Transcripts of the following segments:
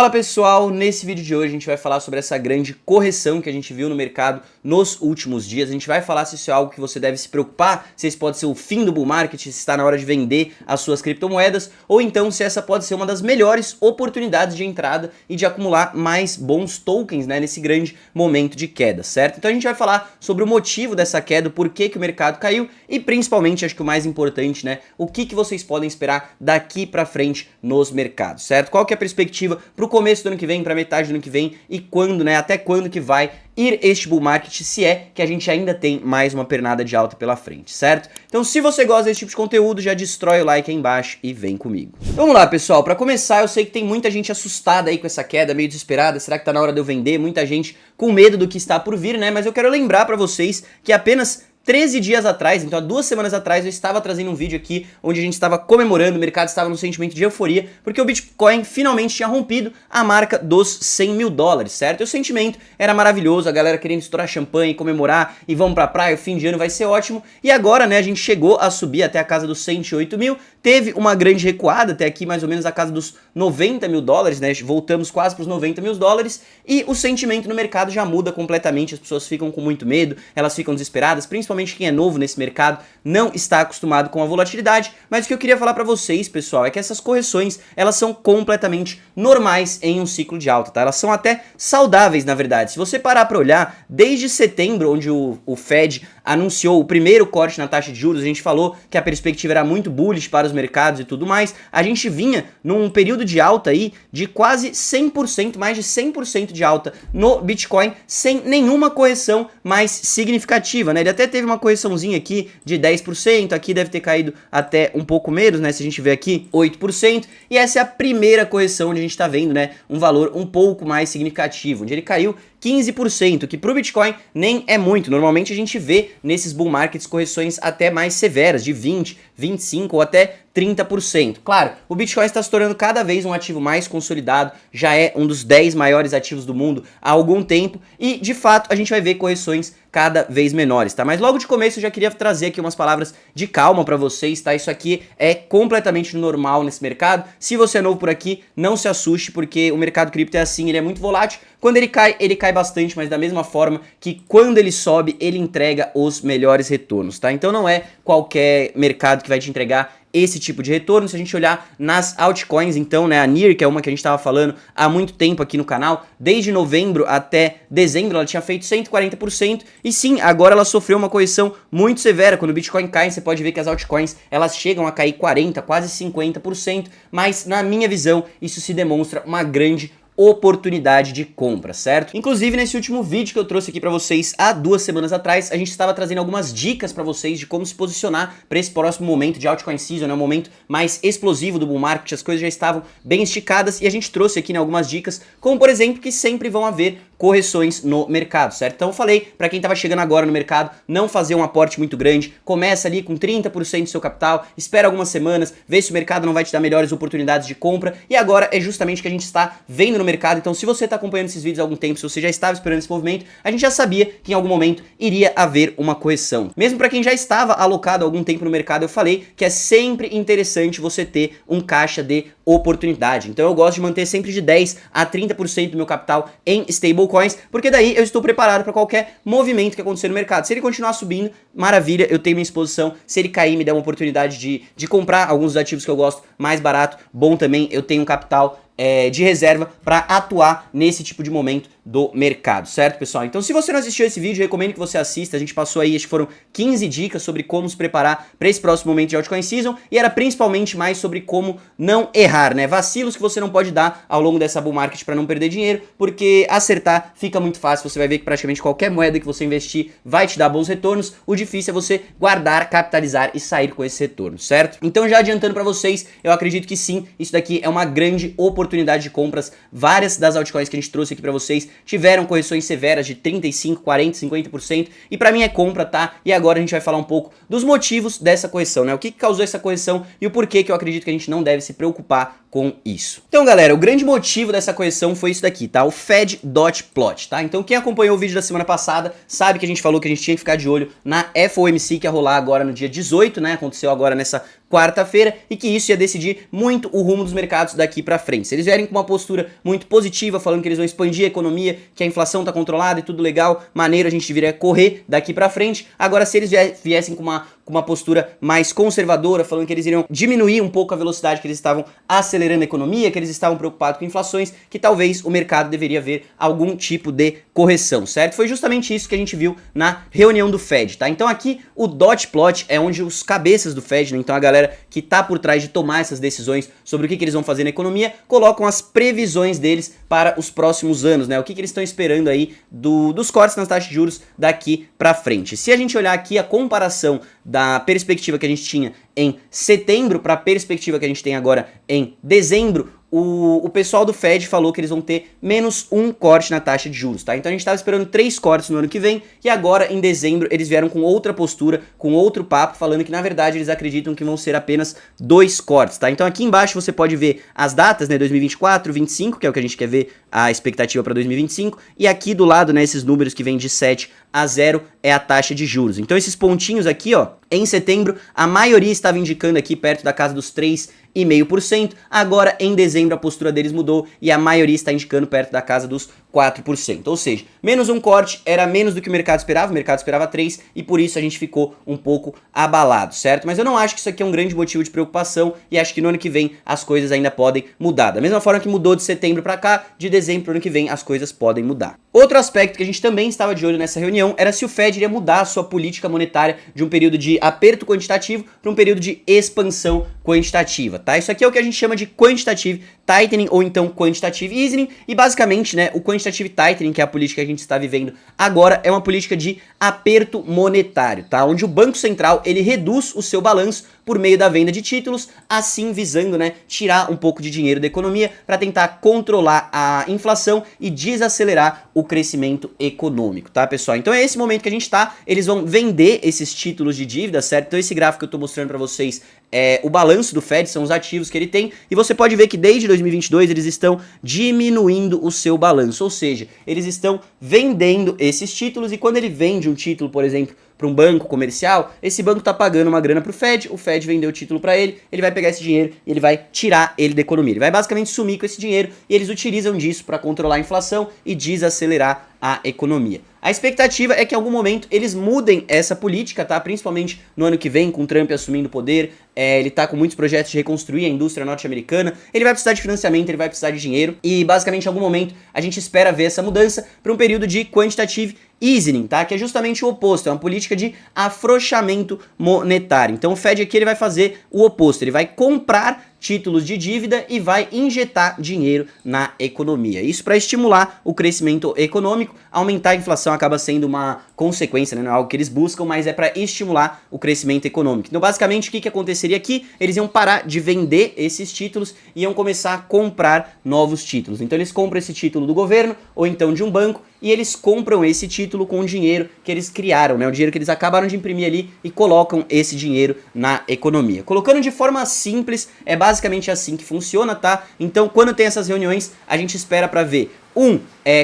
Fala pessoal, nesse vídeo de hoje a gente vai falar sobre essa grande correção que a gente viu no mercado nos últimos dias. A gente vai falar se isso é algo que você deve se preocupar, se esse pode ser o fim do bull market, se está na hora de vender as suas criptomoedas, ou então se essa pode ser uma das melhores oportunidades de entrada e de acumular mais bons tokens, né, nesse grande momento de queda, certo? Então a gente vai falar sobre o motivo dessa queda, o porquê que o mercado caiu e principalmente, acho que o mais importante, né, o que vocês podem esperar daqui pra frente nos mercados, certo? Qual que é a perspectiva pro começo do ano que vem, pra metade do ano que vem e quando, né, até quando que vai ir este bull market, se é que a gente ainda tem mais uma pernada de alta pela frente, certo? Então se você gosta desse tipo de conteúdo, já destrói o like aí embaixo e vem comigo. Vamos lá, pessoal, pra começar, eu sei que tem muita gente assustada aí com essa queda, meio desesperada, será que tá na hora de eu vender? Muita gente com medo do que está por vir, né? Mas eu quero lembrar pra vocês que apenas 13 dias atrás, então há 2 semanas atrás, eu estava trazendo um vídeo aqui onde a gente estava comemorando, o mercado estava num sentimento de euforia, porque o Bitcoin finalmente tinha rompido a marca dos 100 mil dólares, certo? E o sentimento era maravilhoso, a galera querendo estourar champanhe, comemorar e vamos pra praia, o fim de ano vai ser ótimo. E agora, né, a gente chegou a subir até a casa dos 108 mil, teve uma grande recuada até aqui, mais ou menos a casa dos 90 mil dólares, né? Voltamos quase para os 90 mil dólares e o sentimento no mercado já muda completamente, as pessoas ficam com muito medo, elas ficam desesperadas, principalmente quem é novo nesse mercado, não está acostumado com a volatilidade, mas o que eu queria falar pra vocês, pessoal, é que essas correções, elas são completamente normais em um ciclo de alta, tá? Elas são até saudáveis, na verdade. Se você parar pra olhar, desde setembro, onde o Fed anunciou o primeiro corte na taxa de juros, a gente falou que a perspectiva era muito bullish para os mercados e tudo mais, a gente vinha num período de alta aí de quase 100%, mais de 100% de alta no Bitcoin, sem nenhuma correção mais significativa, né? Ele até teve uma correçãozinha aqui de 10%, aqui deve ter caído até um pouco menos, né? Se a gente ver aqui, 8%, e essa é a primeira correção onde a gente tá vendo, né, um valor um pouco mais significativo, onde ele caiu 15%, que pro Bitcoin nem é muito. Normalmente a gente vê nesses bull markets correções até mais severas, de 20, 25 ou até 30%. Claro, o Bitcoin está se tornando cada vez um ativo mais consolidado, já é um dos 10 maiores ativos do mundo há algum tempo e, de fato, a gente vai ver correções cada vez menores, tá? Mas logo de começo eu já queria trazer aqui umas palavras de calma pra vocês, tá? Isso aqui é completamente normal nesse mercado. Se você é novo por aqui, não se assuste, porque o mercado cripto é assim, ele é muito volátil. Quando ele cai bastante, mas da mesma forma que quando ele sobe, ele entrega os melhores retornos, tá? Então não é qualquer mercado que vai te entregar esse tipo de retorno. Se a gente olhar nas altcoins, então, né, a NIR, que é uma que a gente estava falando há muito tempo aqui no canal, desde novembro até dezembro ela tinha feito 140%, e sim, agora ela sofreu uma correção muito severa. Quando o Bitcoin cai, você pode ver que as altcoins, elas chegam a cair 40%, quase 50%, mas na minha visão, isso se demonstra uma grande oportunidade de compra, certo? Inclusive, nesse último vídeo que eu trouxe aqui pra vocês há 2 semanas atrás, a gente estava trazendo algumas dicas pra vocês de como se posicionar pra esse próximo momento de altcoin season, né? Um momento mais explosivo do bull market, as coisas já estavam bem esticadas e a gente trouxe aqui, né, algumas dicas, como por exemplo, que sempre vão haver correções no mercado, certo? Então eu falei pra quem tava chegando agora no mercado, não fazer um aporte muito grande, começa ali com 30% do seu capital, espera algumas semanas, vê se o mercado não vai te dar melhores oportunidades de compra, e agora é justamente o que a gente está vendo no mercado. Então se você está acompanhando esses vídeos há algum tempo, se você já estava esperando esse movimento, a gente já sabia que em algum momento iria haver uma correção. Mesmo para quem já estava alocado há algum tempo no mercado, eu falei que é sempre interessante você ter um caixa de oportunidade. Então eu gosto de manter sempre de 10 a 30% do meu capital em stablecoins, porque daí eu estou preparado para qualquer movimento que acontecer no mercado. Se ele continuar subindo, maravilha, eu tenho minha exposição. Se ele cair, me der uma oportunidade de comprar alguns dos ativos que eu gosto mais barato, bom também, eu tenho um capital de reserva para atuar nesse tipo de momento do mercado, certo, pessoal? Então, se você não assistiu esse vídeo, eu recomendo que você assista. A gente passou aí, acho que foram 15 dicas sobre como se preparar para esse próximo momento de altcoin season, e era principalmente mais sobre como não errar, né? Vacilos que você não pode dar ao longo dessa bull market para não perder dinheiro, porque acertar fica muito fácil. Você vai ver que praticamente qualquer moeda que você investir vai te dar bons retornos. O difícil é você guardar, capitalizar e sair com esse retorno, certo? Então, já adiantando para vocês, eu acredito que sim, isso daqui é uma grande oportunidade de compras. Várias das altcoins que a gente trouxe aqui para vocês tiveram correções severas de 35, 40, 50%, e pra mim é compra, tá? E agora a gente vai falar um pouco dos motivos dessa correção, né? O que causou essa correção e o porquê que eu acredito que a gente não deve se preocupar com isso. Então, galera, o grande motivo dessa correção foi isso daqui, tá? O Fed Dot Plot, tá? Então, quem acompanhou o vídeo da semana passada sabe que a gente falou que a gente tinha que ficar de olho na FOMC que ia rolar agora no dia 18, né? Aconteceu agora nessa quarta-feira e que isso ia decidir muito o rumo dos mercados daqui pra frente. Se eles vierem com uma postura muito positiva, falando que eles vão expandir a economia, que a inflação tá controlada e tudo legal, maneiro, a gente deveria correr daqui pra frente. Agora, se eles viessem com uma postura mais conservadora, falando que eles iriam diminuir um pouco a velocidade que eles estavam acelerando a economia, que eles estavam preocupados com inflações, que talvez o mercado deveria ver algum tipo de correção, certo? Foi justamente isso que a gente viu na reunião do Fed, tá? Então aqui o dot plot é onde os cabeças do Fed, né? Então a galera que tá por trás de tomar essas decisões sobre o que eles vão fazer na economia, colocam as previsões deles para os próximos anos, né? O que eles estão esperando aí dos cortes nas taxas de juros daqui pra frente. Se a gente olhar aqui a comparação da perspectiva que a gente tinha em setembro para a perspectiva que a gente tem agora em dezembro, o pessoal do Fed falou que eles vão ter menos um corte na taxa de juros, tá? Então a gente estava esperando 3 cortes no ano que vem e agora em dezembro eles vieram com outra postura, com outro papo, falando que na verdade eles acreditam que vão ser apenas 2 cortes, tá? Então aqui embaixo você pode ver as datas, né? 2024, 25, que é o que a gente quer ver a expectativa para 2025, e aqui do lado, né, esses números que vêm de 7 a 0 é a taxa de juros. Então esses pontinhos aqui, ó, em setembro a maioria estava indicando aqui perto da casa dos 3,5%, agora em dezembro a postura deles mudou e a maioria está indicando perto da casa dos 4%, ou seja, menos um corte era menos do que o mercado esperava 3 e por isso a gente ficou um pouco abalado, certo? Mas eu não acho que isso aqui é um grande motivo de preocupação e acho que no ano que vem as coisas ainda podem mudar, da mesma forma que mudou de setembro para cá, de dezembro para o ano que vem as coisas podem mudar. Outro aspecto que a gente também estava de olho nessa reunião era se o Fed iria mudar a sua política monetária de um período de aperto quantitativo para um período de expansão quantitativa, tá? Isso aqui é o que a gente chama de quantitative tightening ou então quantitative easing e basicamente, né, o quantitative tightening, que é a política que a gente está vivendo agora, é uma política de aperto monetário, tá? Onde o Banco Central, ele reduz o seu balanço por meio da venda de títulos, assim visando, né, tirar um pouco de dinheiro da economia para tentar controlar a inflação e desacelerar o crescimento econômico, tá, pessoal? Então é esse momento que a gente tá, eles vão vender esses títulos de dívida, certo? Então esse gráfico que eu tô mostrando para vocês é o balanço do Fed, são os ativos que ele tem, e você pode ver que desde 2022 eles estão diminuindo o seu balanço, ou seja, eles estão vendendo esses títulos e quando ele vende um título, por exemplo, para um banco comercial, esse banco tá pagando uma grana pro Fed, o Fed vendeu o título para ele, ele vai pegar esse dinheiro e ele vai tirar ele da economia. Ele vai basicamente sumir com esse dinheiro e eles utilizam disso para controlar a inflação e desacelerar a economia. A expectativa é que em algum momento eles mudem essa política, tá? Principalmente no ano que vem, com o Trump assumindo o poder, ele tá com muitos projetos de reconstruir a indústria norte-americana, ele vai precisar de financiamento, ele vai precisar de dinheiro e basicamente em algum momento a gente espera ver essa mudança para um período de quantitative easing, tá? Que é justamente o oposto, é uma política de afrouxamento monetário. Então o Fed aqui ele vai fazer o oposto, ele vai comprar títulos de dívida e vai injetar dinheiro na economia. Isso para estimular o crescimento econômico, aumentar a inflação acaba sendo uma consequência, né? Não é algo que eles buscam, mas é para estimular o crescimento econômico. Então basicamente o que aconteceria aqui? Eles iam parar de vender esses títulos e iam começar a comprar novos títulos. Então eles compram esse título do governo ou então de um banco e eles compram esse título com o dinheiro que eles criaram, né? O dinheiro que eles acabaram de imprimir ali e colocam esse dinheiro na economia. Colocando de forma simples, é basicamente assim que funciona, tá? Então, quando tem essas reuniões, a gente espera para ver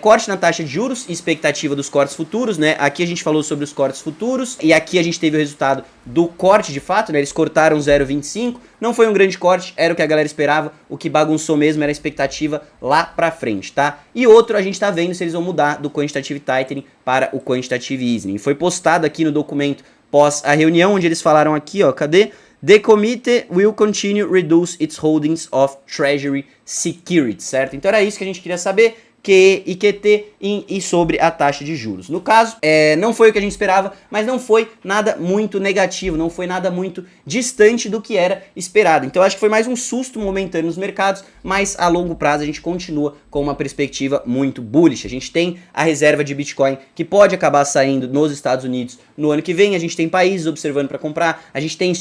corte na taxa de juros e expectativa dos cortes futuros, né? Aqui a gente falou sobre os cortes futuros e aqui a gente teve o resultado do corte de fato, né? Eles cortaram 0,25, não foi um grande corte, era o que a galera esperava, o que bagunçou mesmo era a expectativa lá pra frente, tá? E outro, a gente tá vendo se eles vão mudar do quantitative tightening para o quantitative easing. Foi postado aqui no documento pós a reunião, onde eles falaram aqui, ó, cadê? The committee will continue reduce its holdings of treasury securities, certo? Então era isso que a gente queria saber. QE e QT e sobre a taxa de juros. No caso, não foi o que a gente esperava, mas não foi nada muito negativo, não foi nada muito distante do que era esperado. Então acho que foi mais um susto momentâneo nos mercados, mas a longo prazo a gente continua com uma perspectiva muito bullish. A gente tem a reserva de Bitcoin que pode acabar saindo nos Estados Unidos no ano que vem, a gente tem países observando para comprar, a gente tem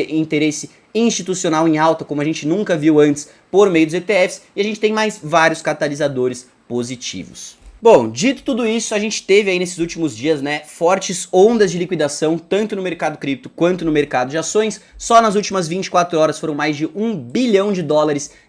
interesse institucional em alta, como a gente nunca viu antes, por meio dos ETFs, e a gente tem mais vários catalisadores positivos. Bom, dito tudo isso, a gente teve aí nesses últimos dias, né, fortes ondas de liquidação, tanto no mercado cripto quanto no mercado de ações. Só nas últimas 24 horas foram mais de $1 bilhão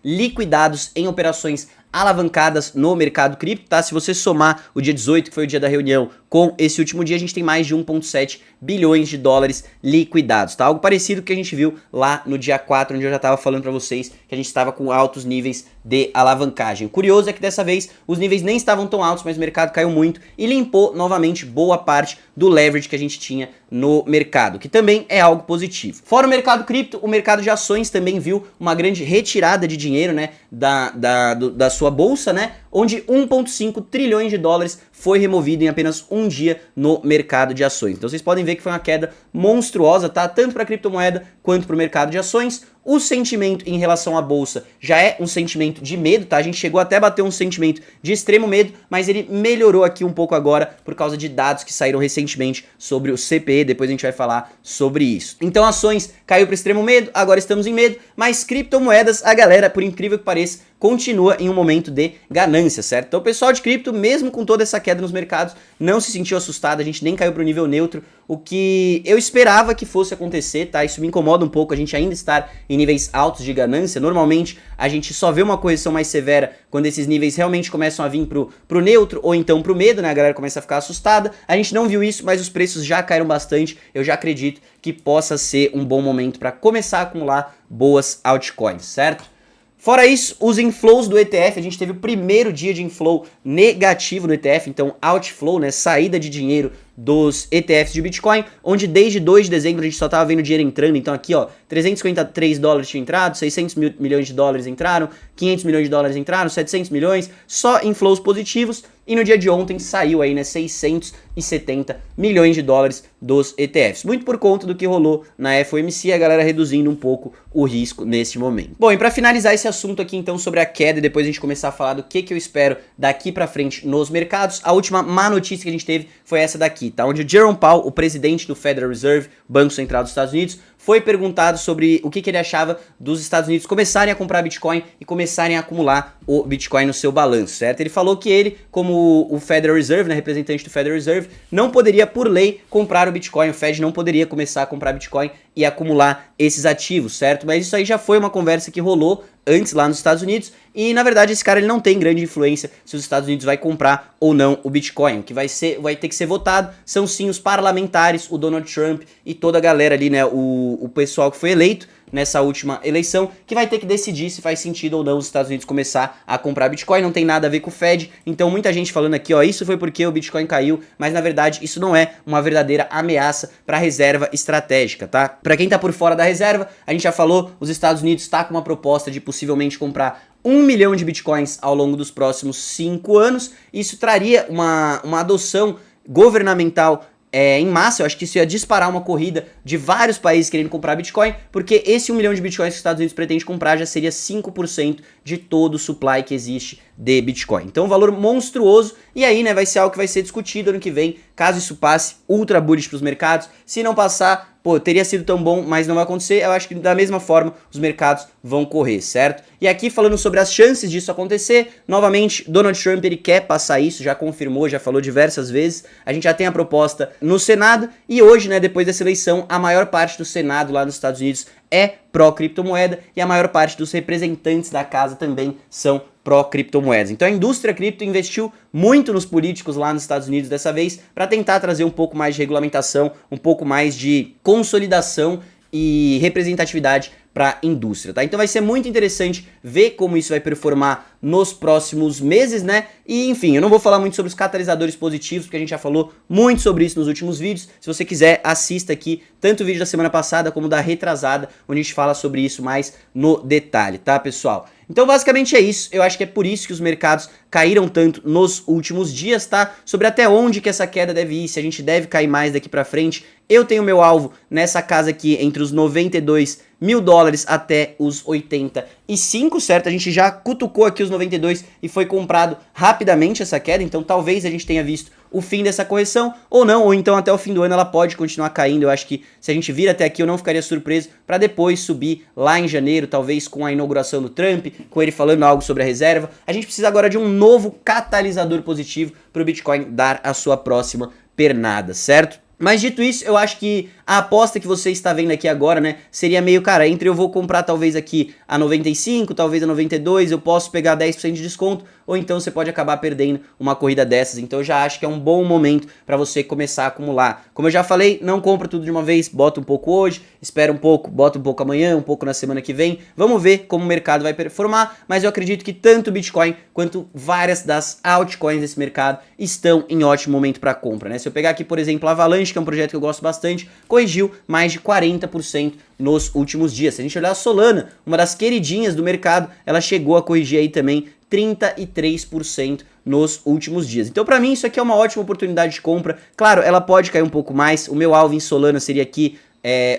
liquidados em operações alavancadas no mercado cripto, tá? Se você somar o dia 18, que foi o dia da reunião, com esse último dia, a gente tem mais de 1,7 bilhões de dólares liquidados, tá? Algo parecido com o que a gente viu lá no dia 4, onde eu já estava falando para vocês que a gente estava com altos níveis de alavancagem. O curioso é que dessa vez os níveis nem estavam tão altos, mas o mercado caiu muito e limpou novamente boa parte do leverage que a gente tinha no mercado, que também é algo positivo. Fora o mercado cripto, o mercado de ações também viu uma grande retirada de dinheiro, né, da sua bolsa, né, onde 1,5 trilhões de dólares foi removido em apenas um dia no mercado de ações. Então vocês podem ver que foi uma queda monstruosa, tá? Tanto para a criptomoeda quanto para o mercado de ações. O sentimento em relação à bolsa já é um sentimento de medo, tá? A gente chegou até a bater um sentimento de extremo medo, mas ele melhorou aqui um pouco agora por causa de dados que saíram recentemente sobre o CPE, depois a gente vai falar sobre isso. Então ações caiu para extremo medo, agora estamos em medo, mas criptomoedas, a galera, por incrível que pareça, continua em um momento de ganância, certo? Então o pessoal de cripto, mesmo com toda essa queda nos mercados, não se sentiu assustado, a gente nem caiu para o nível neutro, o que eu esperava que fosse acontecer, tá? Isso me incomoda um pouco, a gente ainda estar em níveis altos de ganância. Normalmente a gente só vê uma correção mais severa quando esses níveis realmente começam a vir pro neutro ou então pro medo, né? A galera começa a ficar assustada. A gente não viu isso, mas os preços já caíram bastante. Eu já acredito que possa ser um bom momento para começar a acumular boas altcoins, certo? Fora isso, os inflows do ETF, a gente teve o primeiro dia de inflow negativo no ETF, então outflow, né, saída de dinheiro dos ETFs de Bitcoin, onde desde 2 de dezembro a gente só tava vendo dinheiro entrando. Então aqui, ó, 353 dólares tinham entrado, 600 milhões de dólares entraram, 500 milhões de dólares entraram, 700 milhões, só inflows positivos. E no dia de ontem saiu aí, né, 670 milhões de dólares dos ETFs. Muito por conta do que rolou na FOMC, a galera reduzindo um pouco o risco nesse momento. Bom, e para finalizar esse assunto aqui então sobre a queda e depois a gente começar a falar do que eu espero daqui para frente nos mercados, a última má notícia que a gente teve foi essa daqui, tá? Onde o Jerome Powell, o presidente do Federal Reserve, Banco Central dos Estados Unidos, foi perguntado sobre o que ele achava dos Estados Unidos começarem a comprar Bitcoin e começarem a acumular o Bitcoin no seu balanço, certo? Ele falou que ele, como o Federal Reserve, né, representante do Federal Reserve, não poderia, por lei, comprar o Bitcoin, o Fed não poderia começar a comprar Bitcoin e acumular esses ativos, certo? Mas isso aí já foi uma conversa que rolou antes lá nos Estados Unidos e, na verdade, esse cara ele não tem grande influência se os Estados Unidos vai comprar ou não o Bitcoin. O que vai ter que ser votado são sim os parlamentares, o Donald Trump e toda a galera ali, né, o pessoal que foi eleito nessa última eleição, que vai ter que decidir se faz sentido ou não os Estados Unidos começar a comprar Bitcoin. Não tem nada a ver com o Fed, então muita gente falando aqui, ó, isso foi porque o Bitcoin caiu, mas na verdade isso não é uma verdadeira ameaça para a reserva estratégica, tá? Para quem tá por fora da reserva, a gente já falou, os Estados Unidos tá com uma proposta de possivelmente comprar 1 milhão de Bitcoins ao longo dos próximos 5 anos. Isso traria uma adoção governamental em massa. Eu acho que isso ia disparar uma corrida de vários países querendo comprar Bitcoin, porque esse 1 milhão de Bitcoins que os Estados Unidos pretende comprar já seria 5% de todo o supply que existe de Bitcoin. Então um valor monstruoso, e aí, né, vai ser algo que vai ser discutido ano que vem, caso isso passe, ultra bullish para os mercados. Se não passar, pô, teria sido tão bom, mas não vai acontecer. Eu acho que da mesma forma os mercados vão correr, certo? E aqui falando sobre as chances disso acontecer, novamente, Donald Trump ele quer passar isso, já confirmou, já falou diversas vezes. A gente já tem a proposta no Senado e hoje, né, depois dessa eleição, a maior parte do Senado lá nos Estados Unidos é pró-criptomoeda e a maior parte dos representantes da casa também são pró-criptomoedas. Então a indústria cripto investiu muito nos políticos lá nos Estados Unidos dessa vez para tentar trazer um pouco mais de regulamentação, um pouco mais de consolidação e representatividade para a indústria, tá? Então vai ser muito interessante ver como isso vai performar nos próximos meses, né? E enfim, eu não vou falar muito sobre os catalisadores positivos, porque a gente já falou muito sobre isso nos últimos vídeos. Se você quiser, assista aqui tanto o vídeo da semana passada como da retrasada, onde a gente fala sobre isso mais no detalhe, tá, pessoal? Então basicamente é isso, eu acho que é por isso que os mercados caíram tanto nos últimos dias, tá? Sobre até onde que essa queda deve ir, se a gente deve cair mais daqui pra frente. Eu tenho meu alvo nessa casa aqui entre os 92 mil dólares até os 85, certo? A gente já cutucou aqui os 92 e foi comprado rapidamente essa queda, então talvez a gente tenha visto o fim dessa correção ou não, ou então até o fim do ano ela pode continuar caindo. Eu acho que se a gente vir até aqui eu não ficaria surpreso para depois subir lá em janeiro, talvez com a inauguração do Trump, com ele falando algo sobre a reserva. A gente precisa agora de um novo catalisador positivo para o Bitcoin dar a sua próxima pernada, certo? Mas dito isso, eu acho que a aposta que você está vendo aqui agora, né, seria meio, cara, entre eu vou comprar talvez aqui a 95, talvez a 92, eu posso pegar 10% de desconto, ou então você pode acabar perdendo uma corrida dessas. Então eu já acho que é um bom momento para você começar a acumular. Como eu já falei, não compra tudo de uma vez, bota um pouco hoje, espera um pouco, bota um pouco amanhã, um pouco na semana que vem. Vamos ver como o mercado vai performar, mas eu acredito que tanto o Bitcoin quanto várias das altcoins desse mercado estão em ótimo momento para compra, né? Se eu pegar aqui, por exemplo, a Avalanche, que é um projeto que eu gosto bastante, corrigiu mais de 40% nos últimos dias. Se a gente olhar a Solana, uma das queridinhas do mercado, ela chegou a corrigir aí também 33% nos últimos dias. Então, para mim, isso aqui é uma ótima oportunidade de compra. Claro, ela pode cair um pouco mais. O meu alvo em Solana seria aqui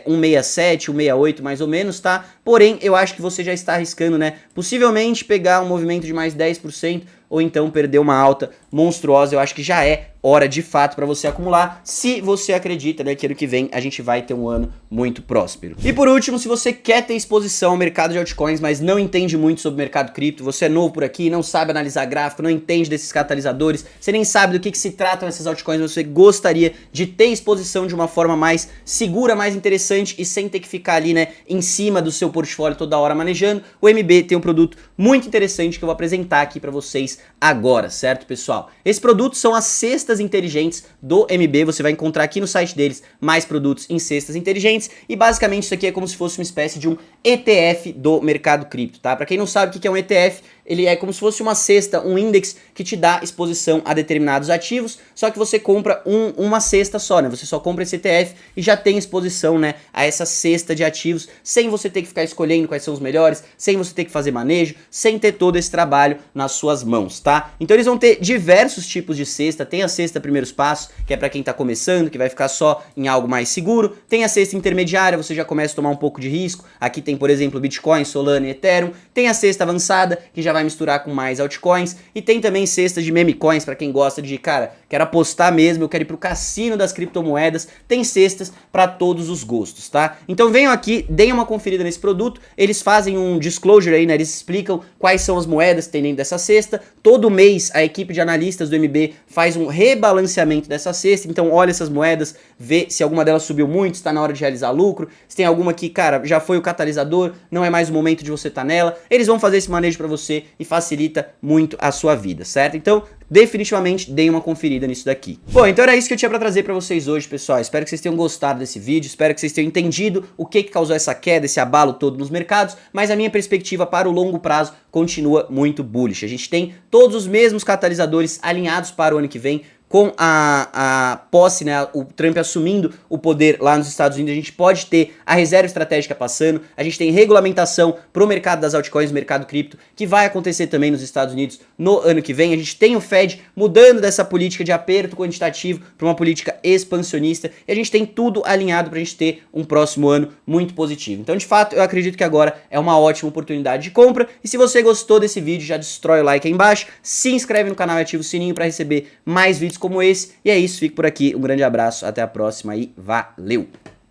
167, 168 mais ou menos, tá? Porém, eu acho que você já está arriscando, né? Possivelmente pegar um movimento de mais 10% ou então perder uma alta monstruosa. Eu acho que já é hora de fato para você acumular, se você acredita, né, que ano que vem a gente vai ter um ano muito próspero. E por último, se você quer ter exposição ao mercado de altcoins, mas não entende muito sobre o mercado cripto, você é novo por aqui, não sabe analisar gráfico, não entende desses catalisadores, você nem sabe do que se tratam essas altcoins, você gostaria de ter exposição de uma forma mais segura, mais interessante e sem ter que ficar ali, né, em cima do seu portfólio toda hora manejando, o MB tem um produto muito interessante que eu vou apresentar aqui para vocês agora, certo, pessoal? Esse produto são as cestas inteligentes do MB, você vai encontrar aqui no site deles mais produtos em cestas inteligentes e basicamente isso aqui é como se fosse uma espécie de um ETF do mercado cripto, tá? Para quem não sabe o que é um ETF, ele é como se fosse uma cesta, um index que te dá exposição a determinados ativos, só que você compra uma cesta só, né? Você só compra esse ETF e já tem exposição, né, a essa cesta de ativos, sem você ter que ficar escolhendo quais são os melhores, sem você ter que fazer manejo, sem ter todo esse trabalho nas suas mãos, tá? Então eles vão ter diversos tipos de cesta, tem a cesta primeiros passos, que é para quem tá começando, que vai ficar só em algo mais seguro, tem a cesta intermediária, você já começa a tomar um pouco de risco, aqui tem, por exemplo, Bitcoin, Solana e Ethereum, tem a cesta avançada, que já vai misturar com mais altcoins, e tem também cestas de meme coins para quem gosta de, cara, quero apostar mesmo, eu quero ir pro cassino das criptomoedas, tem cestas para todos os gostos, tá? Então venham aqui, deem uma conferida nesse produto, eles fazem um disclosure aí, né, eles explicam quais são as moedas que tem dentro dessa cesta, todo mês a equipe de analistas do MB faz um rebalanceamento dessa cesta, então olha essas moedas, vê se alguma delas subiu muito, está na hora de realizar lucro, se tem alguma que, cara, já foi o catalisador, não é mais o momento de você estar nela, eles vão fazer esse manejo para você e facilita muito a sua vida, certo? Então, definitivamente deem uma conferida nisso daqui. Bom, então era isso que eu tinha pra trazer pra vocês hoje, pessoal. Espero que vocês tenham gostado desse vídeo, espero que vocês tenham entendido o que causou essa queda, esse abalo todo nos mercados, mas a minha perspectiva para o longo prazo continua muito bullish. A gente tem todos os mesmos catalisadores alinhados para o ano que vem, com a posse, né, o Trump assumindo o poder lá nos Estados Unidos, a gente pode ter a reserva estratégica passando, a gente tem regulamentação pro mercado das altcoins, mercado cripto, que vai acontecer também nos Estados Unidos no ano que vem, a gente tem o Fed mudando dessa política de aperto quantitativo para uma política expansionista, e a gente tem tudo alinhado pra gente ter um próximo ano muito positivo. Então, de fato, eu acredito que agora é uma ótima oportunidade de compra, e se você gostou desse vídeo, já destrói o like aí embaixo, se inscreve no canal e ativa o sininho para receber mais vídeos como esse, e é isso, fico por aqui, um grande abraço, até a próxima e valeu!